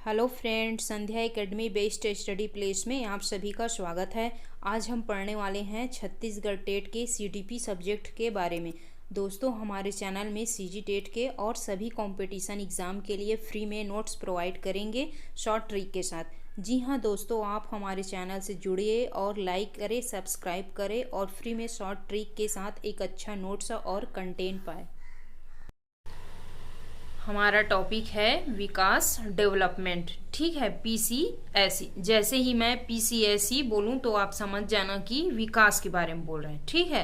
Hello friends, संध्या academy based study place में आप सभी का स्वागत है। आज हम पढ़ने वाले हैं छत्तीसगढ़ टेट के सीटीपी सब्जेक्ट के बारे में। दोस्तों, हमारे चैनल में सीजी टेट के और सभी कंपटीशन एग्ज़ाम के लिए फ्री में नोट्स प्रोवाइड करेंगे शॉर्ट ट्रिक के साथ। जी हाँ दोस्तों, आप हमारे चैनल से जुड़िए और लाइक करें, सब्सक्राइब करें और फ्री में शॉर्ट ट्रिक के साथ एक अच्छा नोट्स और कंटेंट पाएँ। हमारा टॉपिक है विकास डेवलपमेंट। ठीक है, पीसीएसई। जैसे ही मैं पीसीएसई बोलूं तो आप समझ जाना कि विकास के बारे में बोल रहे हैं। ठीक है,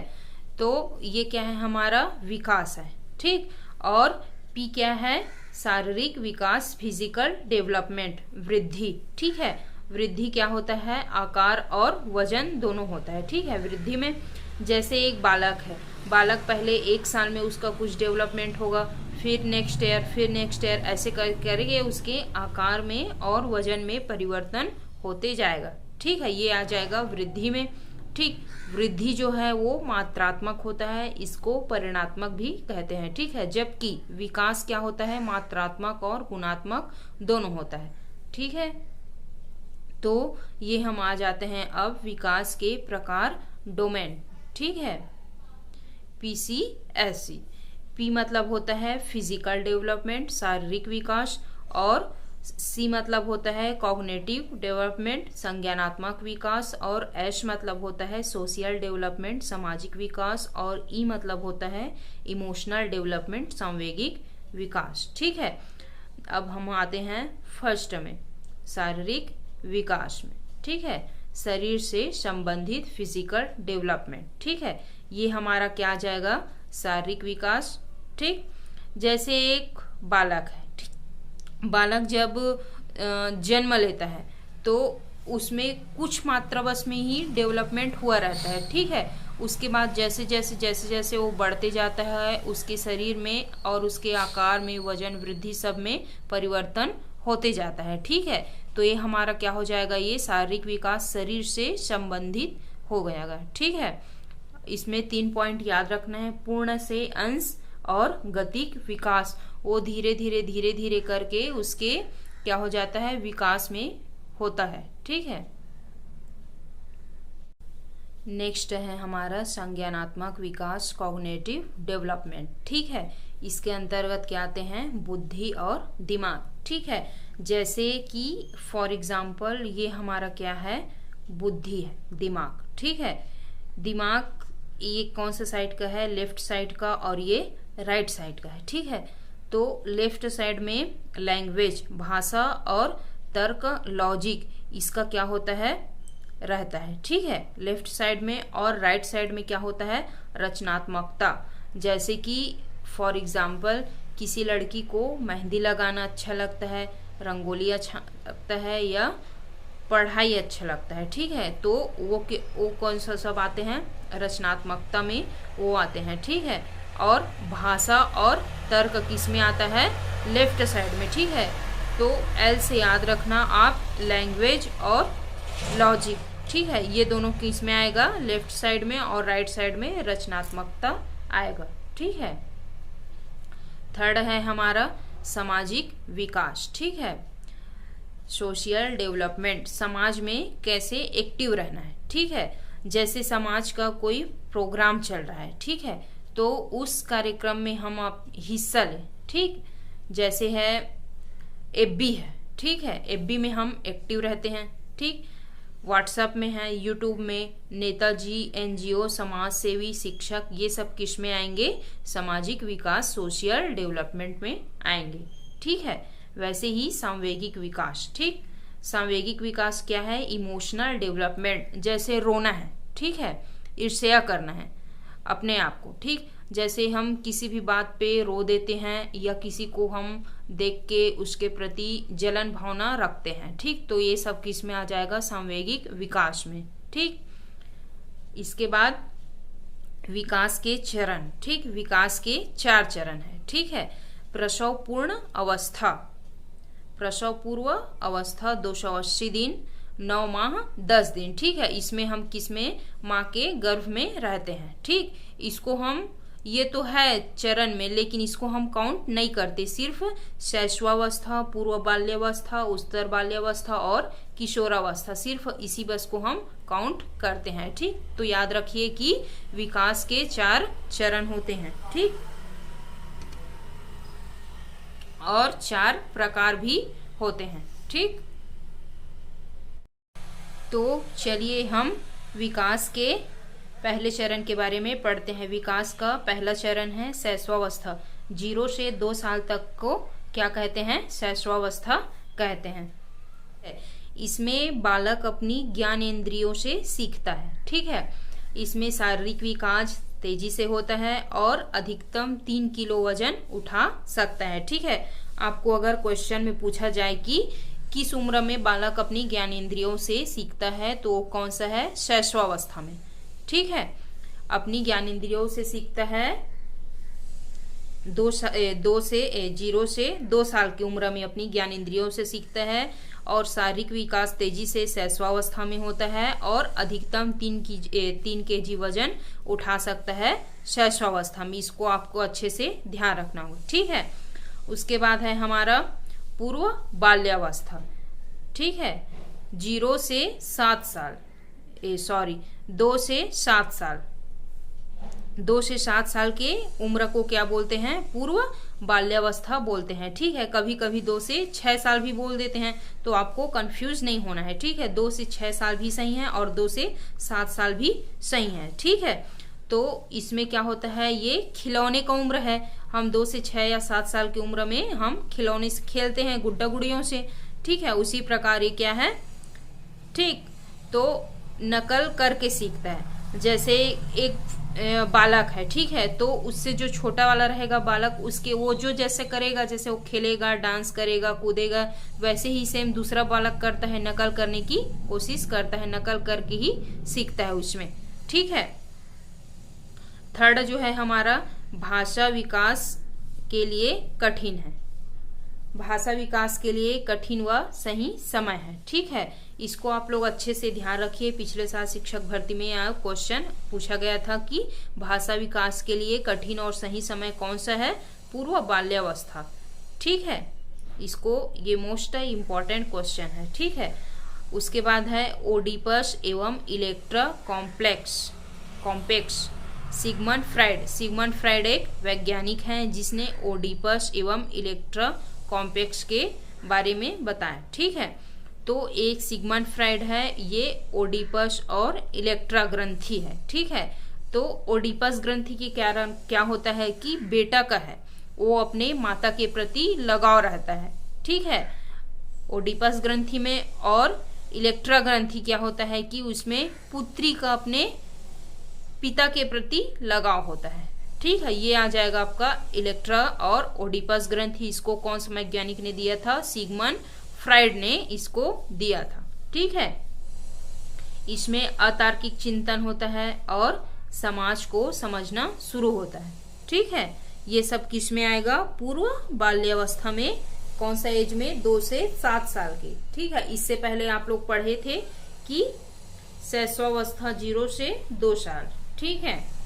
तो ये क्या है, हमारा विकास है। ठीक, और पी क्या है, शारीरिक विकास, फिजिकल डेवलपमेंट, वृद्धि। ठीक है, वृद्धि क्या होता है, आकार और वजन दोनों होता है। ठीक है, वृद्धि में जैसे एक बालक है, बालक पहले एक साल में उसका कुछ डेवलपमेंट होगा, फिर नेक्स्ट ईयर ऐसे करके उसके आकार में और वजन में परिवर्तन होते जाएगा। ठीक है, ये आ जाएगा वृद्धि में। ठीक, वृद्धि जो है वो मात्रात्मक होता है, इसको परिमाणात्मक भी कहते हैं। ठीक है, जबकि विकास क्या होता है, मात्रात्मक और गुणात्मक दोनों होता है। ठीक है, तो ये हम आ जाते हैं अब विकास के प्रकार, डोमेन। ठीक है, पीसीएसई। पी मतलब होता है फिजिकल डेवलपमेंट, शारीरिक विकास, और सी मतलब होता है कॉग्निटिव डेवलपमेंट, संज्ञानात्मक विकास, और एस मतलब होता है सोशल डेवलपमेंट, सामाजिक विकास, और ई मतलब होता है इमोशनल डेवलपमेंट, सांवेगिक विकास। ठीक है, अब हम आते हैं फर्स्ट में, शारीरिक विकास में। ठीक है, शरीर से संबंधित फिजिकल डेवलपमेंट। ठीक है, ये हमारा क्या आ जाएगा, शारीरिक विकास। ठीक, जैसे एक बालक है, बालक जब जन्म लेता है तो उसमें कुछ मात्रा बस में ही डेवलपमेंट हुआ रहता है। ठीक है, उसके बाद जैसे जैसे वो बढ़ते जाता है, उसके शरीर में और उसके आकार में, वजन वृद्धि सब में परिवर्तन होते जाता है। ठीक है, तो ये हमारा क्या हो जाएगा, ये शारीरिक विकास शरीर से संबंधित हो गया। ठीक है, इसमें 3 पॉइंट याद रखना है, पूर्ण से अंश और गतिक विकास। वो धीरे धीरे करके उसके क्या हो जाता है, विकास में होता है। ठीक है, नेक्स्ट है हमारा संज्ञानात्मक विकास, कॉग्निटिव डेवलपमेंट। ठीक है, इसके अंतर्गत क्या आते हैं, बुद्धि और दिमाग। ठीक है, जैसे कि फॉर एग्जाम्पल ये हमारा क्या है, बुद्धि है, दिमाग। ठीक है, दिमाग ये कौन सा साइड का है, लेफ्ट साइड का, और ये राइट साइड का है। ठीक है, तो लेफ्ट साइड में लैंग्वेज, भाषा और तर्क, लॉजिक, इसका क्या होता है, रहता है। ठीक है, लेफ्ट साइड में, और राइट साइड में क्या होता है, रचनात्मकता। जैसे कि फॉर एग्जाम्पल किसी लड़की को मेहंदी लगाना अच्छा लगता है, रंगोली अच्छा लगता है, या पढ़ाई अच्छा लगता है। ठीक है, तो वो कौन सा सब आते हैं, रचनात्मकता में वो आते हैं। ठीक है, और भाषा और तर्क किस में आता है, लेफ्ट साइड में। ठीक है, तो एल से याद रखना आप, लैंग्वेज और लॉजिक। ठीक है, ये दोनों किस में आएगा, लेफ्ट साइड में, और राइट साइड में रचनात्मकता आएगा। ठीक है, थर्ड है हमारा सामाजिक विकास। ठीक है, सोशल डेवलपमेंट, समाज में कैसे एक्टिव रहना है। ठीक है, जैसे समाज का कोई प्रोग्राम चल रहा है, ठीक है, तो उस कार्यक्रम में हम आप हिस्सा लें। ठीक, जैसे है एफबी है। ठीक है, एफबी में हम एक्टिव रहते हैं। ठीक, व्हाट्सएप में है, यूट्यूब में, नेताजी, एनजीओ, समाज सेवी, शिक्षक, ये सब किस में आएंगे, सामाजिक विकास, सोशल डेवलपमेंट में आएंगे। ठीक है, वैसे ही सांवेगिक विकास। ठीक, सांवेगिक विकास क्या है, इमोशनल डेवलपमेंट, जैसे रोना है, ठीक है, ईर्ष्या करना है अपने आप को। ठीक, जैसे हम किसी भी बात पे रो देते हैं, या किसी को हम देख के उसके प्रति जलन भावना रखते हैं। ठीक, तो ये सब किस में आ जाएगा, सांवेगिक विकास में। ठीक, इसके बाद विकास के चरण। ठीक, विकास के 4 चरण है। ठीक है, प्रसव पूर्ण अवस्था, प्रसव पूर्व अवस्था 280 दिन, 9 माह 10 दिन। ठीक है, इसमें हम किसमें, माँ के गर्भ में रहते हैं। ठीक, इसको हम ये तो है चरण में, लेकिन इसको हम काउंट नहीं करते। सिर्फ शैशवावस्था, पूर्व बाल्यावस्था, उत्तर बाल्यावस्था और किशोरावस्था, सिर्फ इसी बस को हम काउंट करते हैं। ठीक, तो याद रखिए कि विकास के 4 चरण होते हैं। ठीक, और 4 प्रकार भी होते हैं। ठीक, तो चलिए हम विकास के पहले चरण के बारे में पढ़ते हैं। विकास का पहला चरण है शैशवावस्था। 0 से 2 साल तक को क्या कहते हैं? शैशवावस्था कहते हैं। इसमें बालक अपनी ज्ञानेंद्रियों से सीखता है। ठीक है, इसमें शारीरिक विकास तेजी से होता है और अधिकतम 3 किलो वजन उठा सकता है। ठीक है, आपको अगर क्वेश्चन में पूछा जाए कि किस उम्र में बालक अपनी ज्ञानेंद्रियों से सीखता है, तो कौन सा है? शैशवावस्था में। ठीक है, अपनी ज्ञानेंद्रियों से सीखता है 0 से 2 साल की उम्र में अपनी ज्ञानेंद्रियों से सीखता है और शारीरिक विकास तेजी से शैशवावस्था में होता है और अधिकतम 3 केजी वजन उठा सकता है शैशवावस्था में। इसको आपको अच्छे से ध्यान रखना होगा। ठीक है, उसके बाद है हमारा पूर्व बाल्यावस्था। ठीक है, 2 से 7 साल 2 से 7 साल के उम्र को क्या बोलते हैं? पूर्व बाल्यावस्था बोलते हैं। ठीक है, कभी कभी 2 से 6 साल भी बोल देते हैं, तो आपको कंफ्यूज नहीं होना है। ठीक है, 2 से 6 साल भी सही है और 2 से 7 साल भी सही है। ठीक है, तो इसमें क्या होता है? ये खिलौने का उम्र है। हम 2 से 6 या 7 साल की उम्र में हम खिलौने से खेलते हैं, गुड्डा गुड़ियों से। ठीक है, उसी प्रकार ये क्या है? ठीक, तो नकल करके सीखता है। जैसे एक बालक है, ठीक है, तो उससे जो छोटा वाला रहेगा बालक, उसके वो जो जैसे करेगा, जैसे वो खेलेगा, डांस करेगा, कूदेगा, वैसे ही सेम दूसरा बालक करता है, नकल करने की कोशिश करता है, नकल करके ही सीखता है उसमें। ठीक है, थर्ड जो है हमारा भाषा विकास के लिए कठिन है। भाषा विकास के लिए कठिन व सही समय है। ठीक है, इसको आप लोग अच्छे से ध्यान रखिए। पिछले साल शिक्षक भर्ती में यह क्वेश्चन पूछा गया था कि भाषा विकास के लिए कठिन और सही समय कौन सा है? पूर्व बाल्यावस्था। ठीक है, इसको ये मोस्ट इम्पॉर्टेंट क्वेश्चन है। ठीक है, उसके बाद है ओडिपस एवं इलेक्ट्रा कॉम्प्लेक्स। सिगमंड फ्राइड एक वैज्ञानिक हैं जिसने ओडिपस एवं इलेक्ट्रा कॉम्प्लेक्स के बारे में बताया। ठीक है, तो एक सिगमंड फ्राइड है, ये ओडिपस और इलेक्ट्रा ग्रंथि है। ठीक है, तो ओडिपस ग्रंथि की क्या होता है कि बेटा का है, वो अपने माता के प्रति लगाव रहता है। ठीक है, ओडिपस ग्रंथि में। और इलेक्ट्रा ग्रंथि क्या होता है कि उसमें पुत्री का अपने पिता के प्रति लगाव होता है। ठीक है, ये आ जाएगा आपका इलेक्ट्रा और ओडिपस ग्रंथि। इसको कौन सा वैज्ञानिक ने दिया था? सिगमंड फ्राइड ने इसको दिया था। ठीक है, इसमें अतार्किक चिंतन होता है और समाज को समझना शुरू होता है। ठीक है, ये सब किस में आएगा? पूर्व बाल्यावस्था में। कौन सा एज में? 2 से 7 साल के। ठीक है, इससे पहले आप लोग पढ़े थे कि शैशवावस्था 0 से 2 साल। ठीक है,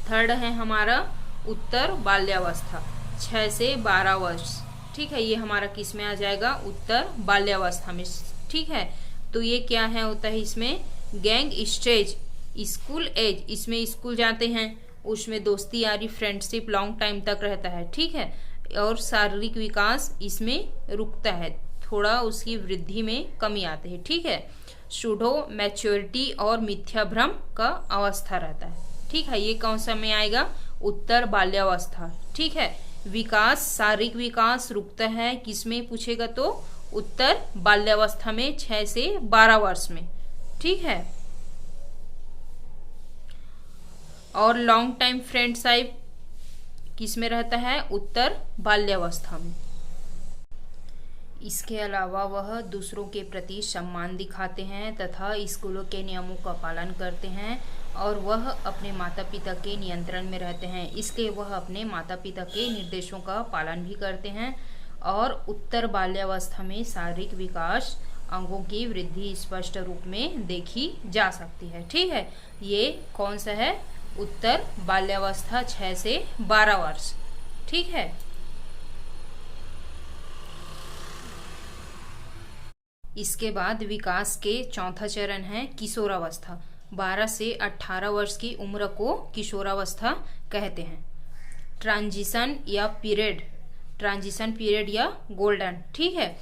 थर्ड है हमारा उत्तर बाल्यावस्था 6 से 12 वर्ष। ठीक है, ये हमारा किस में आ जाएगा? उत्तर बाल्यावस्था में। ठीक है, तो ये क्या है होता है इसमें? गैंग स्टेज, स्कूल एज, इसमें स्कूल जाते हैं, उसमें दोस्ती यारी फ्रेंडशिप लॉन्ग टाइम तक रहता है। ठीक है, और शारीरिक विकास इसमें रुकता है, थोड़ा उसकी वृद्धि में कमी आती है। ठीक है, सूडो मैच्योरिटी और मिथ्या भ्रम का अवस्था रहता है। ठीक है, ये कौन सा में आएगा? उत्तर बाल्यावस्था। ठीक है, विकास, शारीरिक विकास रुकता है किसमें पूछेगा तो उत्तर बाल्यावस्था में 6 से 12 वर्ष में। ठीक है, और लॉन्ग टाइम फ्रेंडशिप किसमें रहता है? उत्तर बाल्यावस्था में। इसके अलावा वह दूसरों के प्रति सम्मान दिखाते हैं तथा स्कूलों के नियमों का पालन करते हैं और वह अपने माता पिता के नियंत्रण में रहते हैं, इसलिए वह अपने माता पिता के निर्देशों का पालन भी करते हैं। और उत्तर बाल्यावस्था में शारीरिक विकास, अंगों की वृद्धि स्पष्ट रूप में देखी जा सकती है। ठीक है, ये कौन सा है? उत्तर बाल्यावस्था 6 से 12 वर्ष। ठीक है। इसके बाद विकास के चौथा चरण है किशोरावस्था। 12 से 18 वर्ष की उम्र को किशोरावस्था कहते हैं। ट्रांजिशन पीरियड या गोल्डन। ठीक है।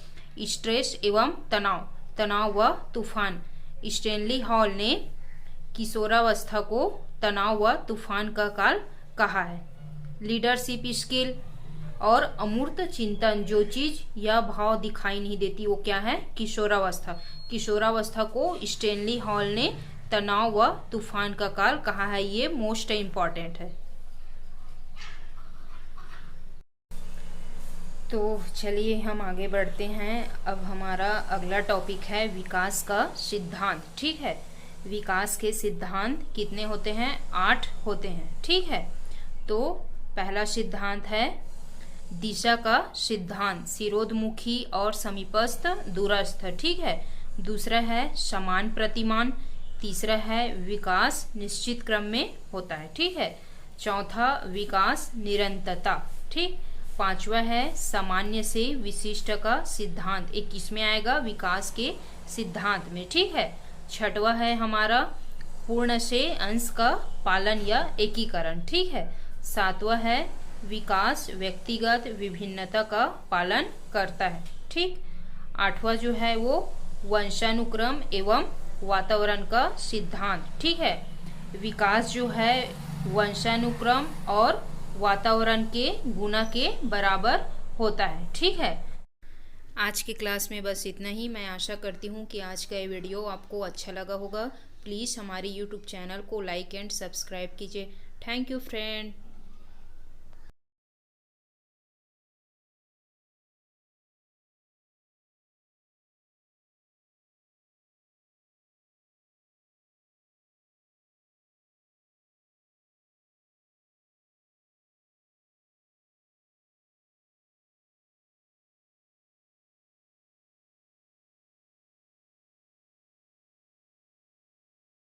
स्ट्रेस एवं तनाव व तूफान। स्टैनली हॉल ने किशोरावस्था को तनाव व तूफान का काल कहा है। लीडरशिप स्किल और अमूर्त चिंतन, जो चीज या भाव दिखाई नहीं देती वो क्या है? किशोरावस्था। किशोरावस्था को स्टैनली हॉल ने तनाव व तूफान का काल कहा है। ये मोस्ट इम्पॉर्टेंट है। तो चलिए हम आगे बढ़ते हैं। अब हमारा अगला टॉपिक है विकास का सिद्धांत। ठीक है। विकास के सिद्धांत कितने होते हैं? 8 होते हैं। ठीक है। तो पहला सिद्धांत है दिशा का सिद्धांत, सिरोधमुखी और समीपस्थ दूरस्थ। ठीक है। दूसरा है समान प्रतिमान। तीसरा है विकास निश्चित क्रम में होता है। ठीक है। चौथा विकास निरंतरता। ठीक। पांचवा है सामान्य से विशिष्ट का सिद्धांत। एक किसमें आएगा? विकास के सिद्धांत में। ठीक है। छठवा है हमारा पूर्ण से अंश का पालन या एकीकरण। ठीक है। सातवा है विकास व्यक्तिगत विभिन्नता का पालन करता है। ठीक। आठवां जो है वो वंशानुक्रम एवं वातावरण का सिद्धांत। ठीक है। विकास जो है वंशानुक्रम और वातावरण के गुना के बराबर होता है। ठीक है। आज की क्लास में बस इतना ही। मैं आशा करती हूँ कि आज का ये वीडियो आपको अच्छा लगा होगा। प्लीज़ हमारी यूट्यूब चैनल को लाइक एंड सब्सक्राइब कीजिए। Thank you friend.